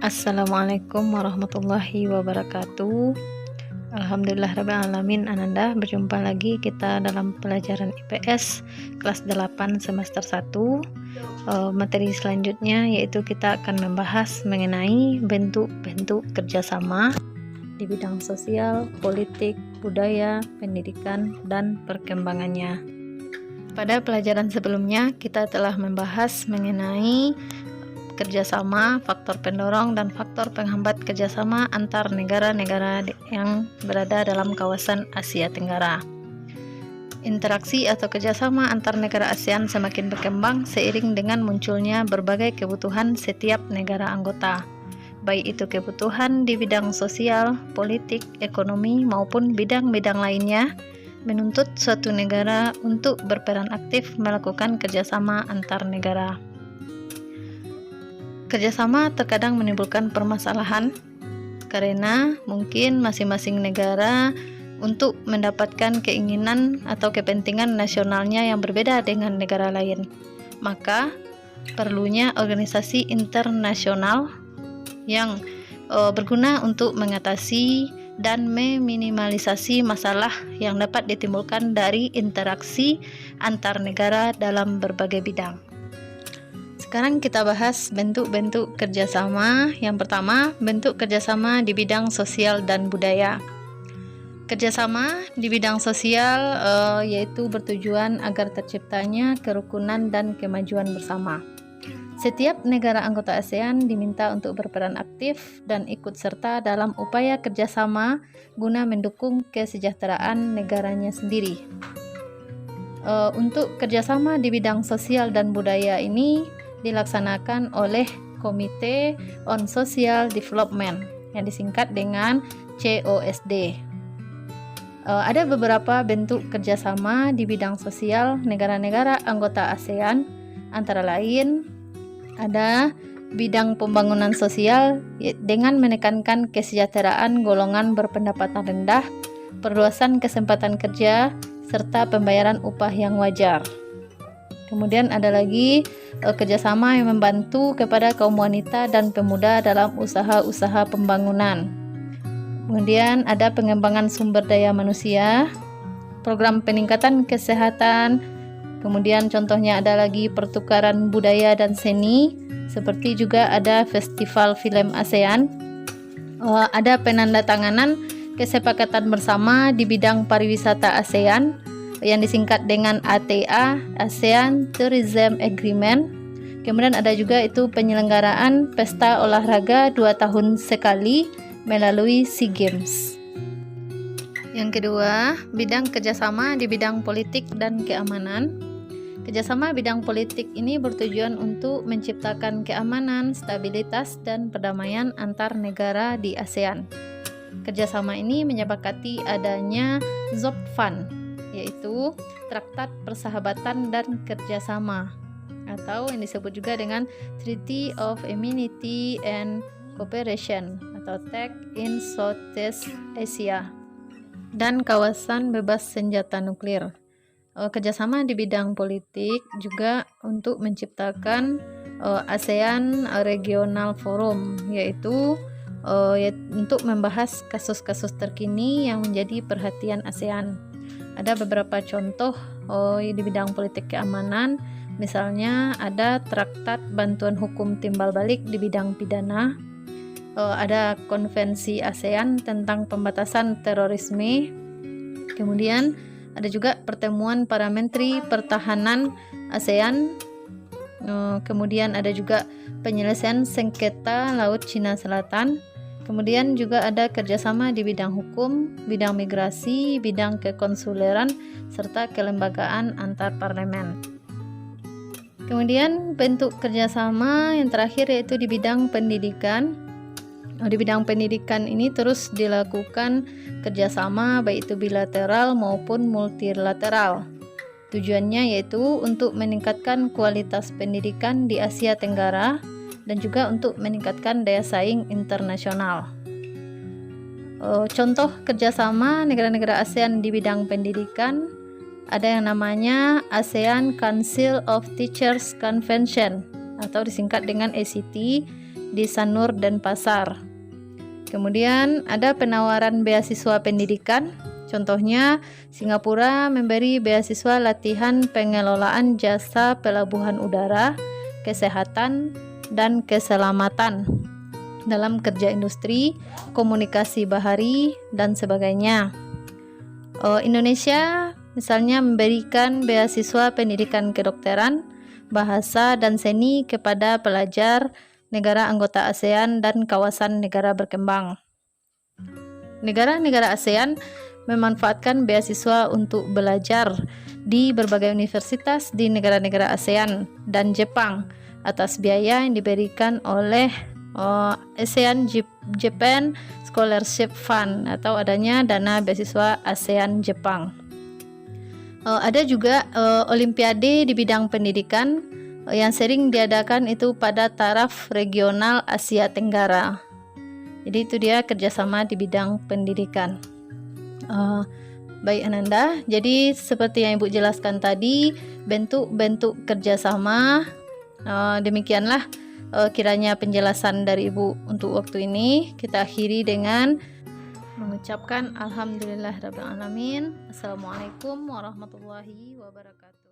Assalamualaikum warahmatullahi wabarakatuh. Alhamdulillah rabbil alamin. Ananda, berjumpa lagi kita dalam pelajaran IPS kelas 8 semester 1. Materi selanjutnya yaitu kita akan membahas mengenai bentuk-bentuk kerjasama di bidang sosial, politik, budaya, pendidikan, dan perkembangannya. Pada pelajaran sebelumnya kita telah membahas mengenai kerjasama, faktor pendorong, dan faktor penghambat kerjasama antar negara-negara yang berada dalam kawasan Asia Tenggara. Interaksi atau kerjasama antar negara ASEAN semakin berkembang seiring dengan munculnya berbagai kebutuhan setiap negara anggota, baik itu kebutuhan di bidang sosial, politik, ekonomi, maupun bidang-bidang lainnya, menuntut suatu negara untuk berperan aktif melakukan kerjasama antar negara. Kerjasama terkadang menimbulkan permasalahan karena mungkin masing-masing negara untuk mendapatkan keinginan atau kepentingan nasionalnya yang berbeda dengan negara lain. Maka perlunya organisasi internasional yang berguna untuk mengatasi dan meminimalisasi masalah yang dapat ditimbulkan dari interaksi antar negara dalam berbagai bidang. Sekarang kita bahas bentuk-bentuk kerjasama. Yang pertama, bentuk kerjasama di bidang sosial dan budaya. Kerjasama di bidang sosial yaitu bertujuan agar terciptanya kerukunan dan kemajuan bersama. Setiap negara anggota ASEAN diminta untuk berperan aktif dan ikut serta dalam upaya kerjasama guna mendukung kesejahteraan negaranya sendiri. Untuk kerjasama di bidang sosial dan budaya ini dilaksanakan oleh Komite on Social Development yang disingkat dengan COSD. Ada beberapa bentuk kerjasama di bidang sosial negara-negara anggota ASEAN, antara lain ada bidang pembangunan sosial dengan menekankan kesejahteraan golongan berpendapatan rendah, perluasan kesempatan kerja, serta pembayaran upah yang wajar. Kemudian ada lagi kerjasama yang membantu kepada kaum wanita dan pemuda dalam usaha-usaha pembangunan. Kemudian ada pengembangan sumber daya manusia, program peningkatan kesehatan, kemudian contohnya ada lagi pertukaran budaya dan seni, seperti juga ada festival film ASEAN, ada penandatanganan kesepakatan bersama di bidang pariwisata ASEAN, yang disingkat dengan ATA, ASEAN Tourism Agreement. Kemudian ada juga itu penyelenggaraan pesta olahraga 2 tahun sekali melalui SEA Games. Yang kedua, bidang kerjasama di bidang politik dan keamanan. Kerjasama bidang politik ini bertujuan untuk menciptakan keamanan, stabilitas, dan perdamaian antar negara di ASEAN. Kerjasama ini menyepakati adanya ZOPFAN, yaitu Traktat Persahabatan dan Kerjasama, atau yang disebut juga dengan Treaty of Amity and Cooperation atau TEC in Southeast Asia, dan Kawasan Bebas Senjata Nuklir. Kerjasama di bidang politik juga untuk menciptakan ASEAN Regional Forum, yaitu untuk membahas kasus-kasus terkini yang menjadi perhatian ASEAN. Ada beberapa contoh di bidang politik keamanan, misalnya ada Traktat Bantuan Hukum Timbal Balik di bidang pidana, ada Konvensi ASEAN tentang pembatasan terorisme, kemudian ada juga pertemuan para menteri pertahanan ASEAN, kemudian ada juga penyelesaian sengketa Laut Cina Selatan. Kemudian juga ada kerjasama di bidang hukum, bidang migrasi, bidang kekonsuleran, serta kelembagaan antar parlemen. Kemudian bentuk kerjasama yang terakhir yaitu di bidang pendidikan. Di bidang pendidikan ini terus dilakukan kerjasama baik itu bilateral maupun multilateral. Tujuannya yaitu untuk meningkatkan kualitas pendidikan di Asia Tenggara dan juga untuk meningkatkan daya saing internasional. Contoh kerjasama negara-negara ASEAN di bidang pendidikan ada yang namanya ASEAN Council of Teachers Convention atau disingkat dengan ACT, di Sanur Denpasar. Kemudian ada penawaran beasiswa pendidikan. Contohnya, Singapura memberi beasiswa latihan pengelolaan jasa pelabuhan udara, kesehatan, dan keselamatan dalam kerja industri, komunikasi bahari, dan sebagainya. Indonesia misalnya memberikan beasiswa pendidikan kedokteran, bahasa, dan seni kepada pelajar negara anggota ASEAN dan kawasan negara berkembang. Negara-negara ASEAN memanfaatkan beasiswa untuk belajar di berbagai universitas di negara-negara ASEAN dan Jepang atas biaya yang diberikan oleh ASEAN Japan Scholarship Fund atau adanya dana beasiswa ASEAN Jepang. Ada juga olimpiade di bidang pendidikan yang sering diadakan itu pada taraf regional Asia Tenggara. Jadi itu dia kerjasama di bidang pendidikan. Baik Ananda, jadi seperti yang Ibu jelaskan tadi, bentuk-bentuk kerjasama. Demikianlah kiranya penjelasan dari Ibu untuk waktu ini. Kita akhiri dengan mengucapkan Alhamdulillahirrabbilalamin. Assalamualaikum warahmatullahi wabarakatuh.